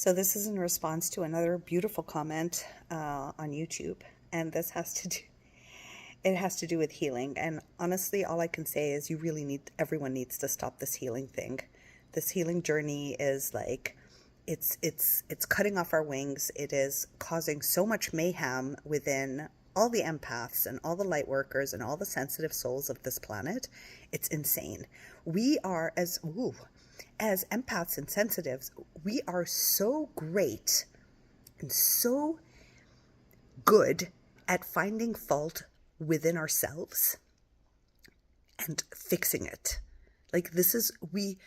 So this is in response to another beautiful comment on YouTube, and this has to do with healing. And honestly, all I can say is everyone needs to stop this healing thing. This healing journey is like, it's cutting off our wings. It is causing so much mayhem within all the empaths and all the light workers and all the sensitive souls of this planet. It's insane. We are, as empaths and sensitives, we are so great and so good at finding fault within ourselves and fixing it. Like, we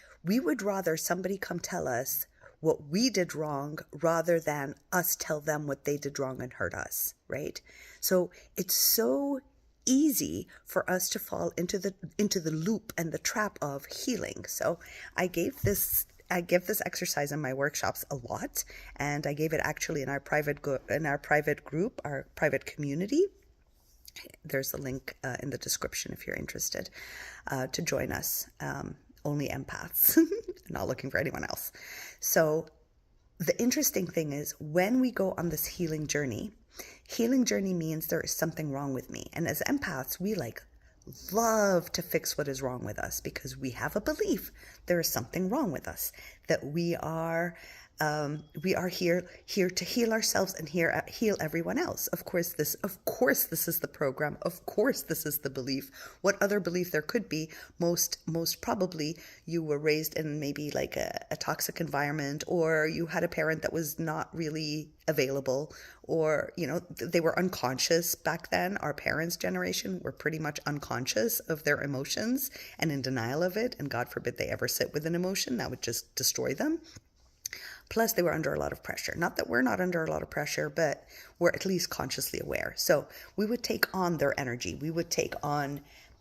would rather somebody come tell us what we did wrong rather than us tell them what they did wrong and hurt us, right? So it's so easy for us to fall into the loop and the trap of healing. So I give this exercise in my workshops a lot, and I gave it actually in our private group, our private community. There's a link in the description if you're interested to join us. Only empaths, not looking for anyone else. So the interesting thing is, when we go on this healing journey means there is something wrong with me. And as empaths, we love to fix what is wrong with us, because we have a belief there is something wrong with us, that we are here to heal ourselves and heal everyone else. Of course this is the program. Of course this is the belief. What other belief there could be? Most probably you were raised in maybe like a toxic environment, or you had a parent that was not really available, or they were unconscious back then. Our parents' generation were pretty much unconscious of their emotions and in denial of it, and God forbid they ever sit with an emotion. That would just destroy them. Plus, they were under a lot of pressure. Not that we're not under a lot of pressure, but we're at least consciously aware. So we would take on their energy. We would take on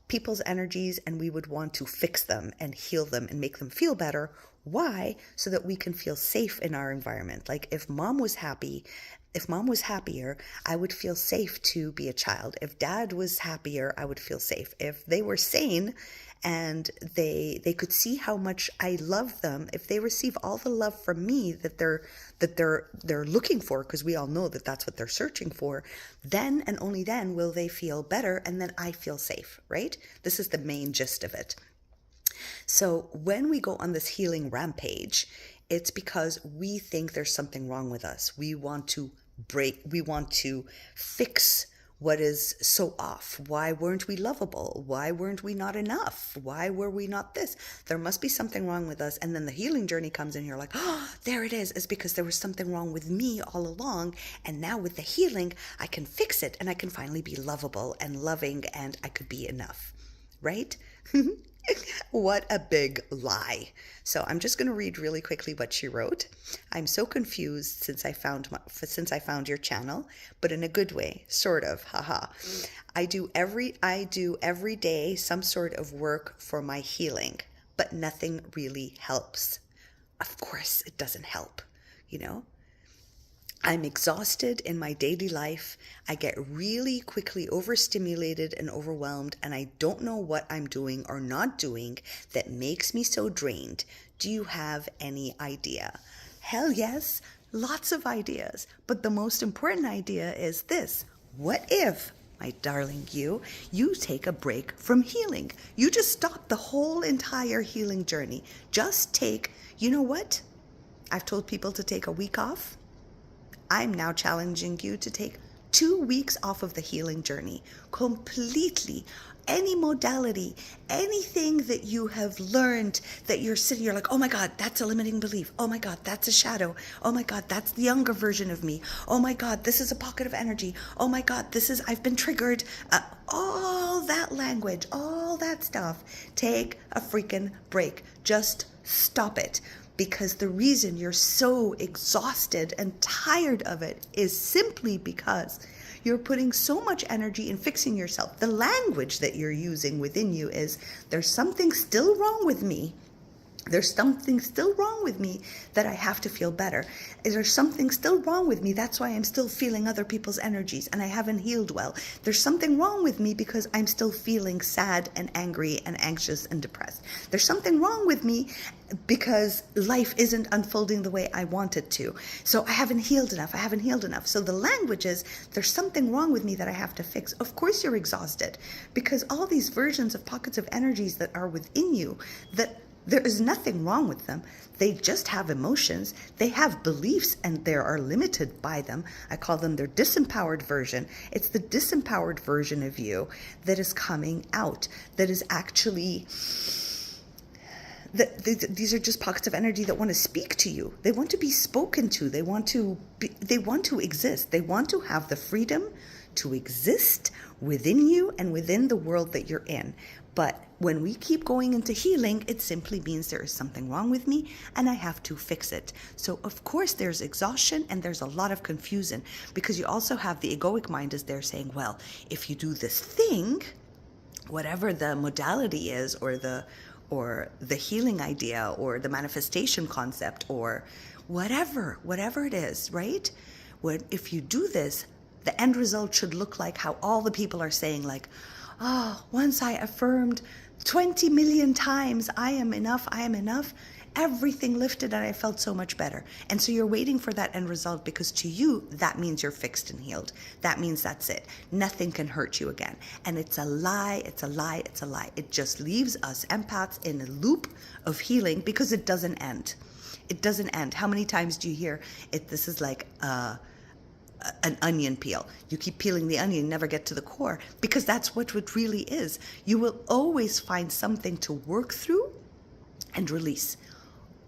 people's energies, and we would want to fix them and heal them and make them feel better. Why? So that we can feel safe in our environment. Like, if mom was happier, I would feel safe to be a child. If dad was happier, I would feel safe. If they were sane and they could see how much I love them, if they receive all the love from me that they're looking for, because we all know that that's what they're searching for, then and only then will they feel better, and then I feel safe, right? This is the main gist of it. So when we go on this healing rampage, it's because we think there's something wrong with us. We want to fix what is so off. Why weren't we lovable? Why weren't we not enough? Why were we not this? There must be something wrong with us. And then the healing journey comes in. You're like, oh, there it is. It's because there was something wrong with me all along. And now with the healing, I can fix it, and I can finally be lovable and loving, and I could be enough, right? What a big lie. So I'm just going to read really quickly what she wrote. I'm so confused since I found your channel, but in a good way, sort of. Haha. I do every day some sort of work for my healing, but nothing really helps. Of course it doesn't help, I'm exhausted in my daily life. I get really quickly overstimulated and overwhelmed, and I don't know what I'm doing or not doing that makes me so drained. Do you have any idea? Hell yes, lots of ideas. But the most important idea is this. What if, my darling, you take a break from healing? You just stop the whole entire healing journey. Just take, you know what? I've told people to take a week off. I'm now challenging you to take 2 weeks off of the healing journey completely. Any modality, anything that you have learned that you're like, oh my God, that's a limiting belief. Oh my God, that's a shadow. Oh my God, that's the younger version of me. Oh my God, this is a pocket of energy. Oh my God, I've been triggered. All that language, all that stuff. Take a freaking break. Just stop it. Because the reason you're so exhausted and tired of it is simply because you're putting so much energy in fixing yourself. The language that you're using within you is, there's something still wrong with me, There's something still wrong with me that I have to feel better. There's something still wrong with me. That's why I'm still feeling other people's energies and I haven't healed well. There's something wrong with me because I'm still feeling sad and angry and anxious and depressed. There's something wrong with me because life isn't unfolding the way I want it to. So I haven't healed enough. I haven't healed enough. So the language is, there's something wrong with me that I have to fix. Of course you're exhausted because all these versions of pockets of energies that are within you, that there is nothing wrong with them. They just have emotions. They have beliefs and they are limited by them. I call them their disempowered version. It's the disempowered version of you that is coming out, that is actually, these are just pockets of energy that want to speak to you. They want to be spoken to. They want to exist. They want to have the freedom to exist within you and within the world that you're in. But when we keep going into healing, it simply means there is something wrong with me and I have to fix it. So of course there's exhaustion and there's a lot of confusion because you also have the egoic mind is there saying, well, if you do this thing, whatever the modality is or the healing idea or the manifestation concept or whatever it is, right? If you do this, the end result should look like how all the people are saying, like, oh, once I affirmed 20 million times, I am enough, everything lifted and I felt so much better. And so you're waiting for that end result because to you, that means you're fixed and healed. That means that's it. Nothing can hurt you again. And it's a lie, it's a lie, it's a lie. It just leaves us empaths in a loop of healing because it doesn't end. It doesn't end. How many times do you hear it? This is like an onion peel. You keep peeling the onion, never get to the core, because that's what it really is. You will always find something to work through and release.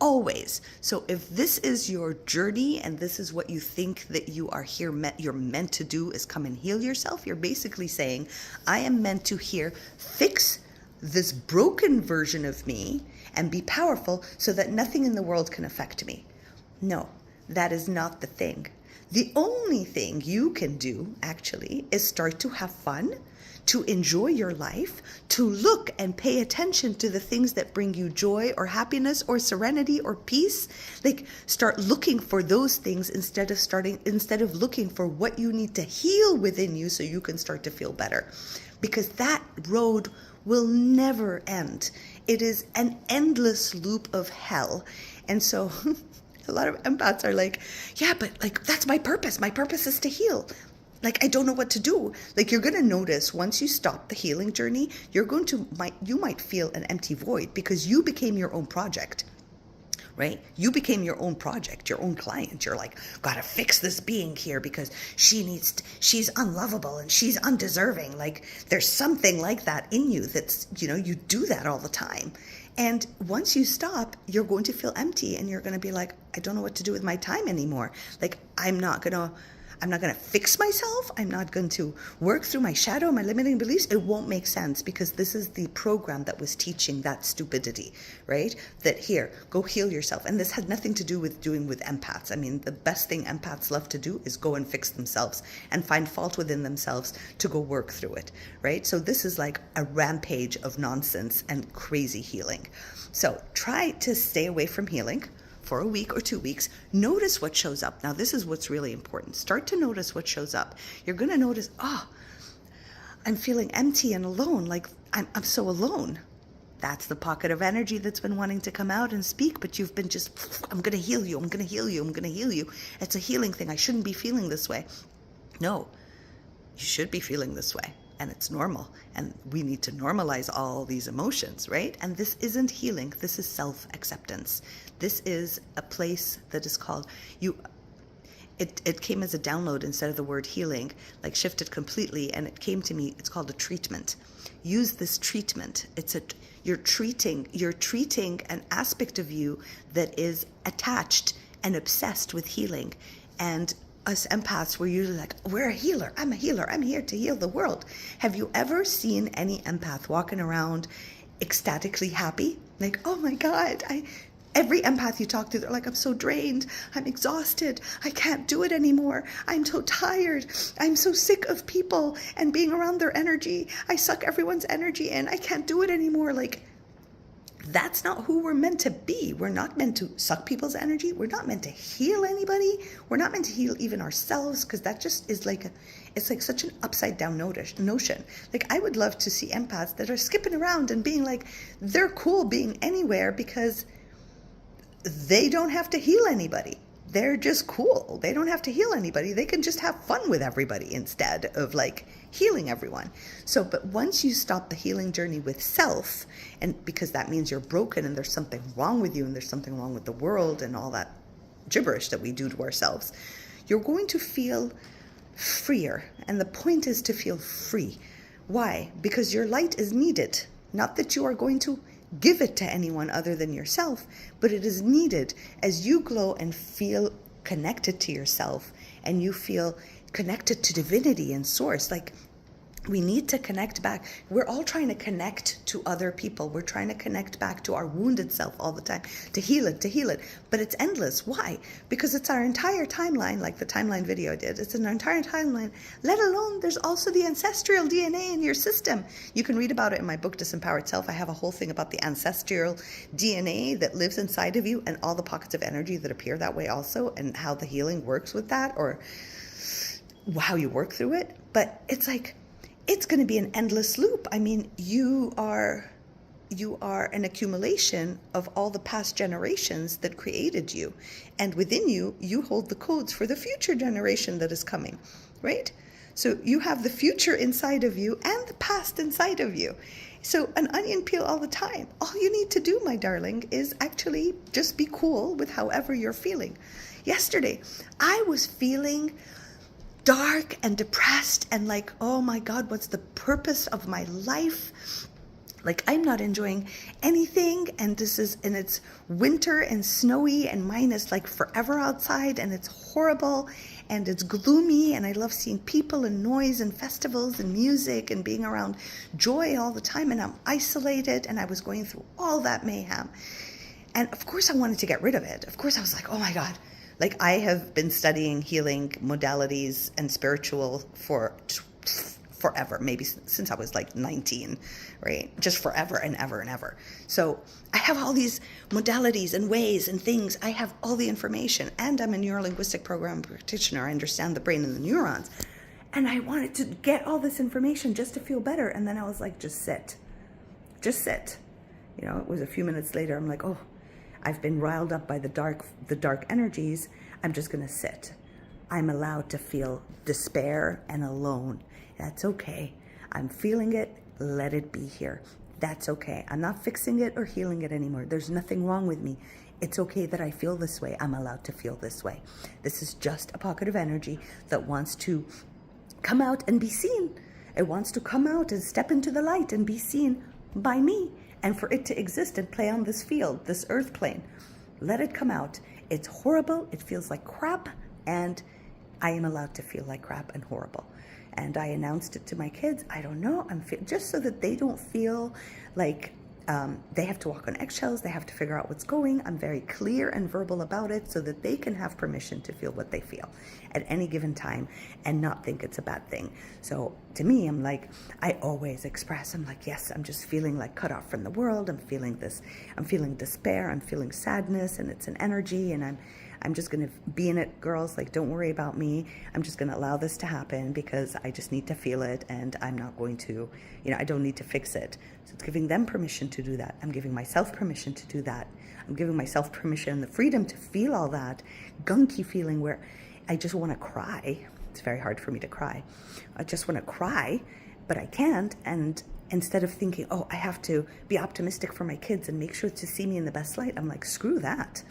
Always. So if this is your journey and this is what you think that you are here, you're meant to do is come and heal yourself, you're basically saying, I am meant to here fix this broken version of me and be powerful so that nothing in the world can affect me. No, that is not the thing. The only thing you can do, actually, is start to have fun, to enjoy your life, to look and pay attention to the things that bring you joy or happiness or serenity or peace. Like, start looking for those things instead of looking for what you need to heal within you so you can start to feel better. Because that road will never end. It is an endless loop of hell. And so a lot of empaths are like, yeah, but like, that's my purpose. My purpose is to heal. Like, I don't know what to do. Like, you're going to notice once you stop the healing journey, you might feel an empty void because you became your own project, right? You became your own project, your own client. You're like, gotta fix this being here because she's unlovable and she's undeserving. Like, there's something like that in you that's, you do that all the time. And once you stop, you're going to feel empty and you're going to be like, I don't know what to do with my time anymore. Like, I'm not going to fix myself. I'm not going to work through my shadow, my limiting beliefs. It won't make sense because this is the program that was teaching that stupidity, right? That here, go heal yourself. And this had nothing to do with doing with empaths. I mean, the best thing empaths love to do is go and fix themselves and find fault within themselves to go work through it, right? So this is like a rampage of nonsense and crazy healing. So try to stay away from healing for a week or 2 weeks. Notice what shows up. Now, this is what's really important. Start to notice what shows up. You're going to notice, I'm feeling empty and alone. Like, I'm so alone. That's the pocket of energy that's been wanting to come out and speak, but you've been just, I'm going to heal you. I'm going to heal you. I'm going to heal you. It's a healing thing. I shouldn't be feeling this way. No, you should be feeling this way. And it's normal. And we need to normalize all these emotions, right? And this isn't healing. This is self-acceptance. This is a place that is called, it came as a download instead of the word healing, like shifted completely. And it came to me, it's called a treatment. Use this treatment. You're treating an aspect of you that is attached and obsessed with healing. And us empaths, we're usually like, we're a healer. I'm a healer. I'm here to heal the world. Have you ever seen any empath walking around ecstatically happy? Like, oh my God, every empath you talk to, they're like, I'm so drained. I'm exhausted. I can't do it anymore. I'm so tired. I'm so sick of people and being around their energy. I suck everyone's energy in. I can't do it anymore. Like, That's not who we're meant to be. We're not meant to suck people's energy. We're not meant to heal anybody. We're not meant to heal even ourselves, because that just is like it's like such an upside down notion. Like, I would love to see empaths that are skipping around and being like, they're cool being anywhere because they don't have to heal anybody. They're just cool. They don't have to heal anybody. They can just have fun with everybody instead of like healing everyone. So, but once you stop the healing journey with self, and because that means you're broken and there's something wrong with you and there's something wrong with the world and all that gibberish that we do to ourselves, you're going to feel freer. And the point is to feel free. Why? Because your light is needed. Not that you are going to give it to anyone other than yourself, but it is needed as you glow and feel connected to yourself, and you feel connected to divinity and source. Like, we need to connect back. We're all trying to connect to other people. We're trying to connect back to our wounded self all the time, to heal it. But it's endless. Why? Because it's our entire timeline, like the timeline video I did. It's an entire timeline, let alone there's also the ancestral DNA in your system. You can read about it in my book, Disempowered Self. I have a whole thing about the ancestral DNA that lives inside of you and all the pockets of energy that appear that way also, and how the healing works with that, or how you work through it. But it's like, it's going to be an endless loop. I mean, you are an accumulation of all the past generations that created you. And within you, you hold the codes for the future generation that is coming, right? So you have the future inside of you and the past inside of you. So an onion peel all the time. All you need to do, my darling, is actually just be cool with however you're feeling. Yesterday, I was feeling dark and depressed and like, oh my God, what's the purpose of my life? Like, I'm not enjoying anything, and it's winter and snowy, and mine is like forever outside, and it's horrible and it's gloomy, and I love seeing people and noise and festivals and music and being around joy all the time, and I'm isolated, and I was going through all that mayhem. And of course I wanted to get rid of it. Of course I was like, oh my God. Like, I have been studying healing modalities and spiritual for forever, maybe since I was like 19, right? Just forever and ever and ever. So I have all these modalities and ways and things. I have all the information, and I'm a Neuro-Linguistic-Programming practitioner. I understand the brain and the neurons. And I wanted to get all this information just to feel better. And then I was like, just sit. You know, it was a few minutes later, I'm like, oh, I've been riled up by the dark energies. I'm just going to sit. I'm allowed to feel despair and alone. That's okay. I'm feeling it. Let it be here. That's okay. I'm not fixing it or healing it anymore. There's nothing wrong with me. It's okay that I feel this way. I'm allowed to feel this way. This is just a pocket of energy that wants to come out and be seen. It wants to come out and step into the light and be seen by me. And for it to exist and play on this field, this earth plane, let it come out. It's horrible. It feels like crap. And I am allowed to feel like crap and horrible. And I announced it to my kids. I don't know. Just so that they don't feel like they have to walk on eggshells. They have to figure out what's going. I'm very clear and verbal about it so that they can have permission to feel what they feel at any given time and not think it's a bad thing. So to me, I'm like, I always express, I'm like, yes, I'm just feeling like cut off from the world. I'm feeling despair. I'm feeling sadness, and it's an energy, and I'm just going to be in it, girls. Like, don't worry about me. I'm just going to allow this to happen because I just need to feel it, and I'm not going to, I don't need to fix it. So it's giving them permission to do that. I'm giving myself permission to do that. I'm giving myself permission and the freedom to feel all that gunky feeling where I just want to cry. It's very hard for me to cry. I just want to cry, but I can't. And instead of thinking, oh, I have to be optimistic for my kids and make sure to see me in the best light, I'm like, screw that.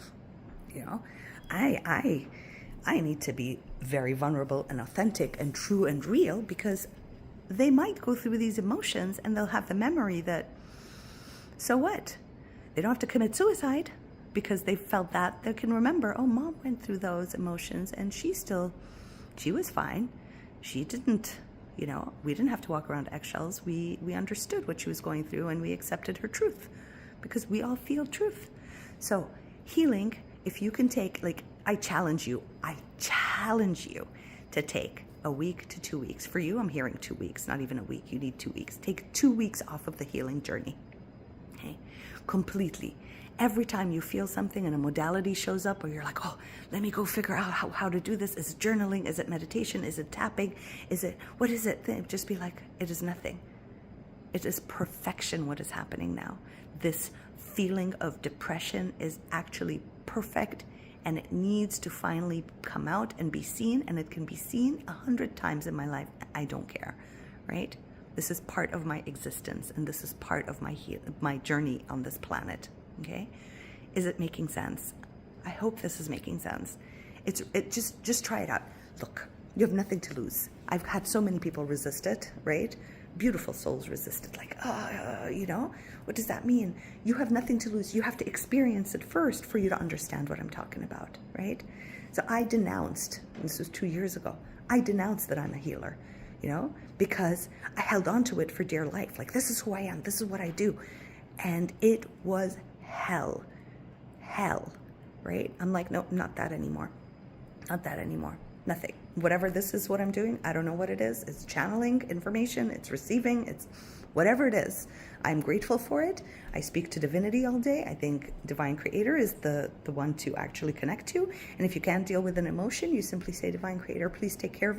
I need to be very vulnerable and authentic and true and real, because they might go through these emotions and they'll have the memory that, so what? They don't have to commit suicide because they felt that. They can remember, oh, mom went through those emotions and she was fine. She didn't, we didn't have to walk around eggshells. We understood what she was going through, and we accepted her truth, because we all feel truth. So healing, if you can take, I challenge you to take a week to 2 weeks. For you, I'm hearing 2 weeks, not even a week. You need 2 weeks. Take 2 weeks off of the healing journey. Okay, completely. Every time you feel something and a modality shows up, or you're like, oh, let me go figure out how to do this. Is it journaling? Is it meditation? Is it tapping? What is it? Just be like, it is nothing. It is perfection what is happening now. This feeling of depression is actually perfect, and it needs to finally come out and be seen, and it can be seen 100 times in my life. I don't care, right? This is part of my existence, and this is part of my journey on this planet. Okay, is it making sense? I hope this is making sense. Just try it out. Look, you have nothing to lose. I've had so many people resist it, right? Beautiful souls resist it, like, what does that mean? You have nothing to lose. You have to experience it first for you to understand what I'm talking about, right? So I denounced, this was 2 years ago, I denounced that I'm a healer, because I held on to it for dear life. Like, this is who I am. This is what I do. And it was hell, right? I'm like, no, not that anymore. Nothing. Whatever this is what I'm doing, I don't know what it is. It's channeling information, it's receiving, it's whatever it is. I'm grateful for it. I speak to Divinity all day. I think Divine Creator is the one to actually connect to. And if you can't deal with an emotion, you simply say, Divine Creator, please take care of it.